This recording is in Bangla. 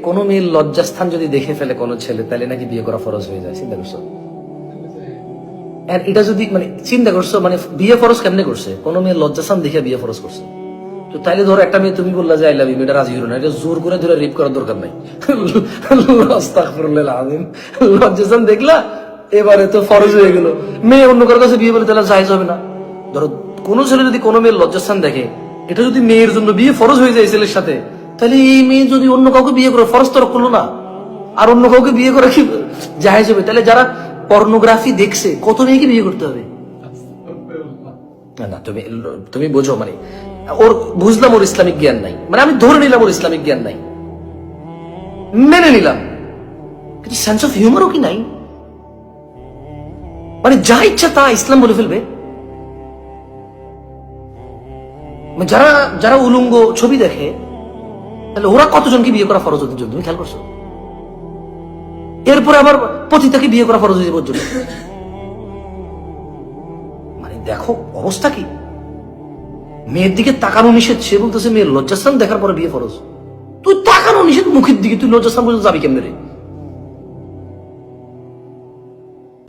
কোনো মেয়ের লজ্জাস্থান যদি দেখে ফেলে কোনো ছেলে, তাহলে নাকি বিয়ে করা ফরজ হয়ে যায়। চিন্তা করছো? আর এটা যদি মানে চিন্তা করছো, মানে বিয়ে ফরজ কেমনে করছে? কোনো মেয়ের লজ্জাস্থান দেখে বিয়ে ফরজ করছে। তো তাইলে ধরো একটা মেয়ে তুমি বললা যে আই লাভ ইউ, এটা রাজি হলো না, এটা জোর করে ধরে রেপ করার দরকার নাই। আস্তাগফিরুল্লাহ আযীম। লজ্জাস্থান দেখলা, এবারে তো ফরজ হয়ে গেল। মেয়ে অন্য কারোর কাছে বিয়ে বলে তাহলে জায়েজ হবে না। ধরো কোনো ছেলে যদি কোনো মেয়ের লজ্জাস্থান দেখে, এটা যদি মেয়ের জন্য বিয়ে ফরজ হয়ে যায় ছেলের সাথে, তাহলে এই মেয়ে যদি অন্য কাউকে বিয়ে করে, ফরজ তো করলো না, আর অন্য কাউকে বিয়ে করে কি জায়েজ হবে? তাহলে যারা পর্নোগ্রাফি দেখছে, কত মেয়েকে বিয়ে করতে হবে? না তুমি তুমি বোঝো, মানে ওর বুঝলাম ওর ইসলামিক জ্ঞান নাই, মানে আমি ধরে নিলাম ওর ইসলামিক জ্ঞান নাই, মেনে নিলাম, কিন্তু সেন্স অফ হিউমারও কি নাই? মানে যা ইচ্ছা তা ইসলাম বলে ফেলবে। মানে যারা যারা উলঙ্গ ছবি দেখে, তাহলে ওরা কতজনকে বিয়ে করা ফরজ হতে জন্য তুমি খেয়াল করছো? এরপরে আবার পতিতাকে বিয়ে করা ফরজ হয়ে যাবে। মানে দেখো অবস্থা কি। মেয়ের দিকে তাকানো নিষেধ, সে বলতেছে মেয়ের লজ্জাস্থান দেখার পরে বিয়ে ফরজ। তুই তাকানো নিষেধ মুখের দিকে, তুই লজ্জাস্থান পর্যন্ত যাবি কেমনে রে?